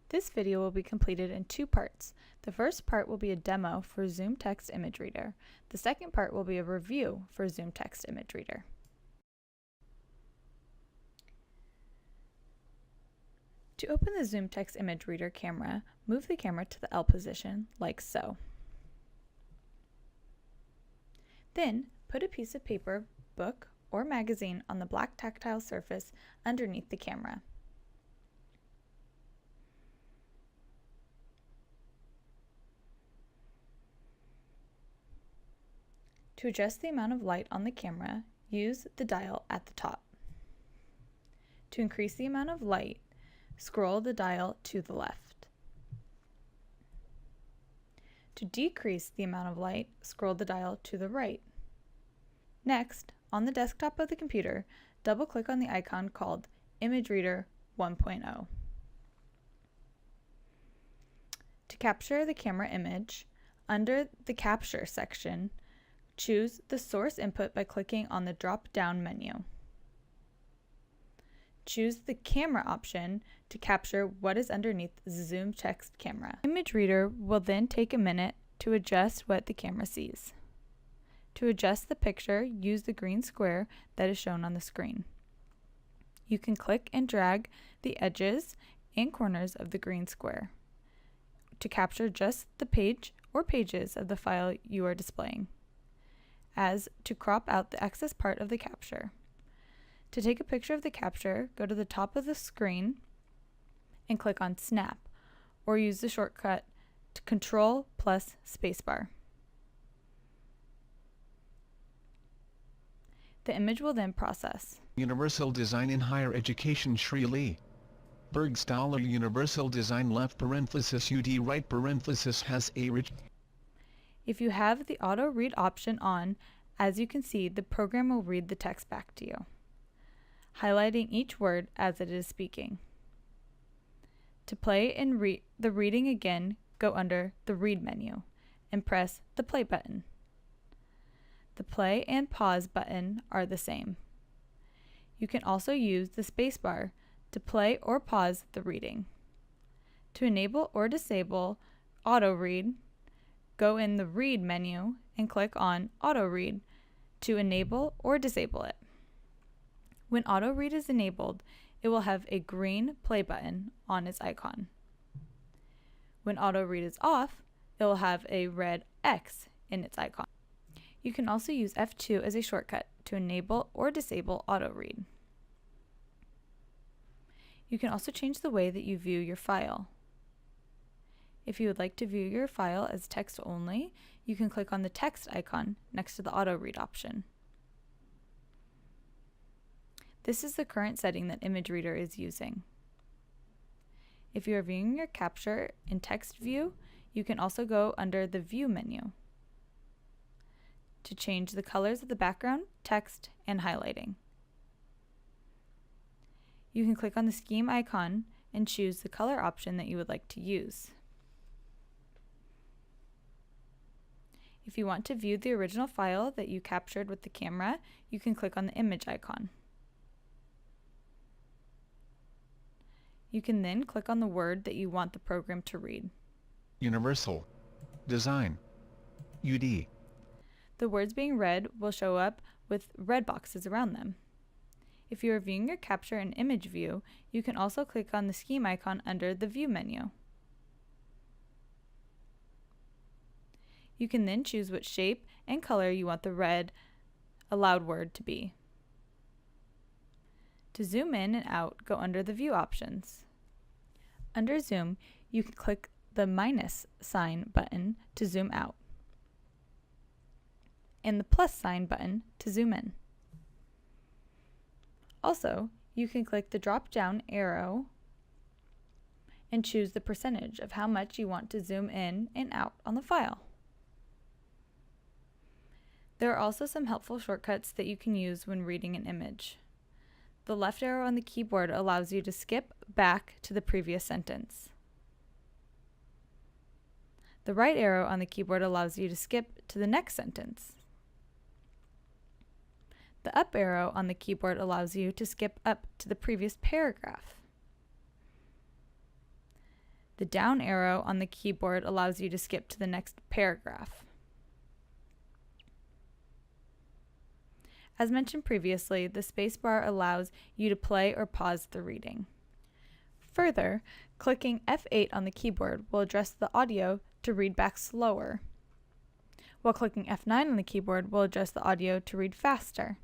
This video will be completed in two parts. The first part will be a demo for ZoomText ImageReader. The second part will be a review for ZoomText ImageReader. To open the ZoomText ImageReader camera, move the camera to the L position, like so. Then, put a piece of paper, book, or magazine on the black tactile surface underneath the camera. To adjust the amount of light on the camera, use the dial at the top. To increase the amount of light, scroll the dial to the left. To decrease the amount of light, scroll the dial to the right. Next, on the desktop of the computer, double-click on the icon called ImageReader 1.0. To capture the camera image, under the Capture section, choose the source input by clicking on the drop-down menu. Choose the camera option to capture what is underneath the ZoomText camera. ImageReader will then take a minute to adjust what the camera sees. To adjust the picture, use the green square that is shown on the screen. You can click and drag the edges and corners of the green square to capture just the page or pages of the file you are displaying, as to crop out the excess part of the capture. To take a picture of the capture, go to the top of the screen and click on Snap, or use the shortcut to Control plus Spacebar. The image will then process. Universal Design in Higher Education Shri Lee. Bergstaller Universal Design left parenthesis UD right parenthesis has a rich. If you have the auto read option on, as you can see, the program will read the text back to you, highlighting each word as it is speaking. To play and read the reading again, go under the Read menu and press the Play button. The play and pause button are the same. You can also use the spacebar to play or pause the reading. To enable or disable auto read, go in the Read menu and click on Auto Read to enable or disable it. When Auto Read is enabled, it will have a green play button on its icon. When Auto Read is off, it will have a red X in its icon. You can also use F2 as a shortcut to enable or disable Auto Read. You can also change the way that you view your file. If you would like to view your file as text only, you can click on the text icon next to the Auto Read option. This is the current setting that ImageReader is using. If you are viewing your capture in text view, you can also go under the View menu to change the colors of the background, text, and highlighting. You can click on the scheme icon and choose the color option that you would like to use. If you want to view the original file that you captured with the camera, you can click on the image icon. You can then click on the word that you want the program to read. Universal Design UD. The words being read will show up with red boxes around them. If you are viewing your capture in image view, you can also click on the scheme icon under the View menu. You can then choose what shape and color you want the read aloud word to be. To zoom in and out, go under the View options. Under Zoom, you can click the minus sign button to zoom out, and the plus sign button to zoom in. Also, you can click the drop-down arrow and choose the percentage of how much you want to zoom in and out on the file. There are also some helpful shortcuts that you can use when reading an image. The left arrow on the keyboard allows you to skip back to the previous sentence. The right arrow on the keyboard allows you to skip to the next sentence. The up arrow on the keyboard allows you to skip up to the previous paragraph. The down arrow on the keyboard allows you to skip to the next paragraph. As mentioned previously, the spacebar allows you to play or pause the reading. Further, clicking F8 on the keyboard will adjust the audio to read back slower, while clicking F9 on the keyboard will adjust the audio to read faster.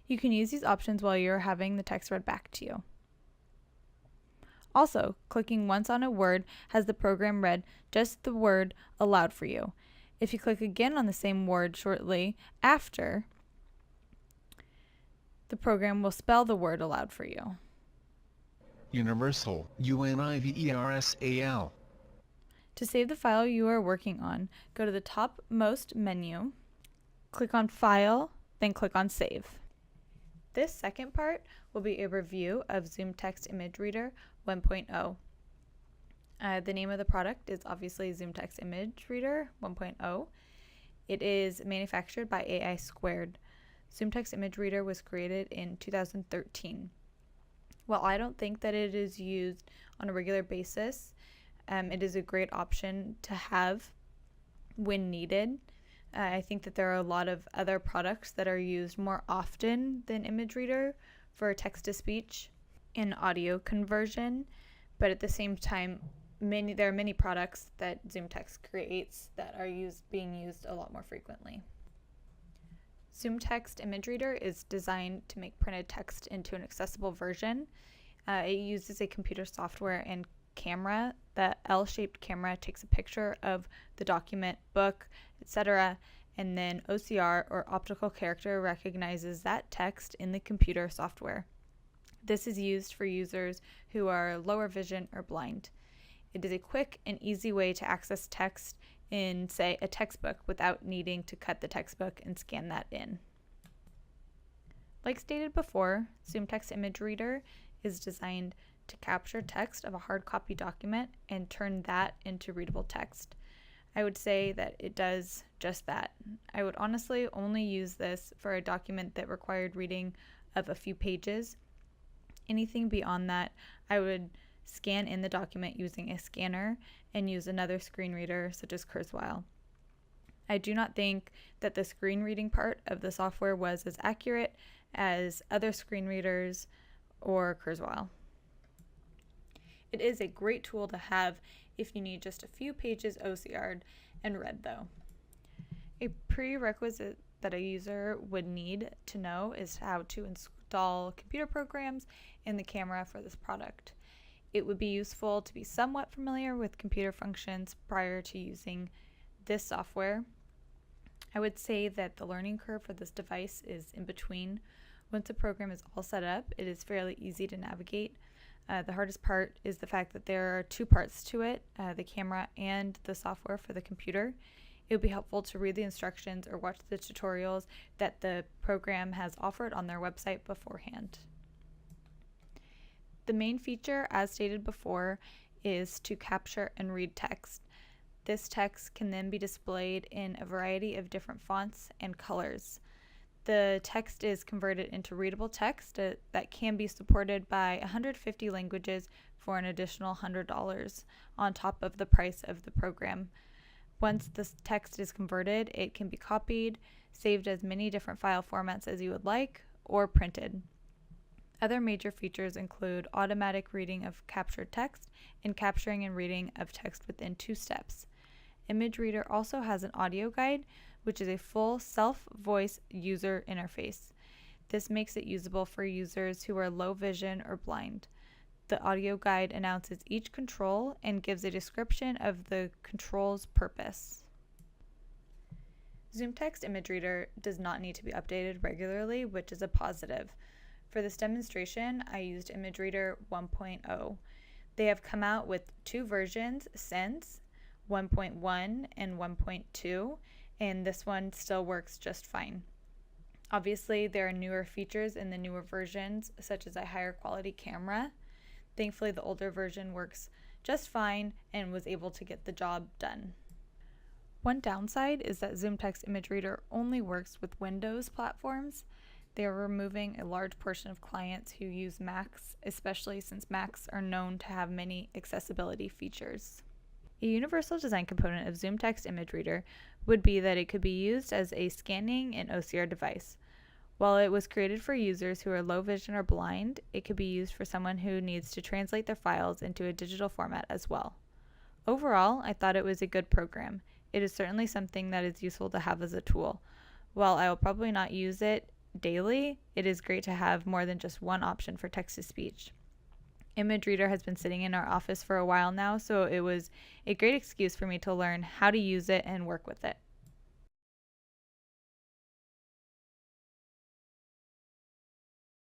You can use these options while you're having the text read back to you. Also, clicking once on a word has the program read just the word aloud for you. If you click again on the same word shortly after, the program will spell the word aloud for you. Universal, UNIVERSAL. To save the file you are working on, go to the topmost menu, click on File, then click on Save. This second part will be a review of ZoomText ImageReader 1.0. The name of the product is obviously ZoomText ImageReader 1.0. It is manufactured by AI Squared. ZoomText ImageReader was created in 2013. While I don't think that it is used on a regular basis, it is a great option to have when needed. I think that there are a lot of other products that are used more often than ImageReader for text-to-speech and audio conversion, but at the same time, there are many products that ZoomText creates that are being used a lot more frequently. ZoomText ImageReader is designed to make printed text into an accessible version. It uses a computer software and camera. The L-shaped camera takes a picture of the document, book, etc., and then OCR, or optical character, recognizes that text in the computer software. This is used for users who are lower vision or blind. It is a quick and easy way to access text in, say, a textbook without needing to cut the textbook and scan that in. Like stated before, ZoomText ImageReader is designed to capture text of a hard copy document and turn that into readable text. I would say that it does just that. I would honestly only use this for a document that required reading of a few pages. Anything beyond that, I would scan in the document using a scanner and use another screen reader such as Kurzweil. I do not think that the screen reading part of the software was as accurate as other screen readers or Kurzweil. It is a great tool to have if you need just a few pages OCR'd and read though. A prerequisite that a user would need to know is how to install computer programs and the camera for this product. It would be useful to be somewhat familiar with computer functions prior to using this software. I would say that the learning curve for this device is in between. Once the program is all set up, it is fairly easy to navigate. The hardest part is the fact that there are two parts to it, the camera and the software for the computer. It would be helpful to read the instructions or watch the tutorials that the program has offered on their website beforehand. The main feature, as stated before, is to capture and read text. This text can then be displayed in a variety of different fonts and colors. The text is converted into readable text that can be supported by 150 languages for an additional $100 on top of the price of the program. Once this text is converted, it can be copied, saved as many different file formats as you would like, or printed. Other major features include automatic reading of captured text and capturing and reading of text within 2 steps. ImageReader also has an audio guide, which is a full self-voice user interface. This makes it usable for users who are low vision or blind. The audio guide announces each control and gives a description of the control's purpose. ZoomText ImageReader does not need to be updated regularly, which is a positive. For this demonstration, I used ImageReader 1.0. They have come out with 2 versions since, 1.1 and 1.2, and this one still works just fine. Obviously, there are newer features in the newer versions, such as a higher quality camera. Thankfully, the older version works just fine and was able to get the job done. One downside is that ZoomText ImageReader only works with Windows platforms. They are removing a large portion of clients who use Macs, especially since Macs are known to have many accessibility features. A universal design component of ZoomText ImageReader would be that it could be used as a scanning and OCR device. While it was created for users who are low vision or blind, it could be used for someone who needs to translate their files into a digital format as well. Overall, I thought it was a good program. It is certainly something that is useful to have as a tool. While I will probably not use it daily, it is great to have more than just one option for text-to-speech. ImageReader has been sitting in our office for a while now, so it was a great excuse for me to learn how to use it and work with it.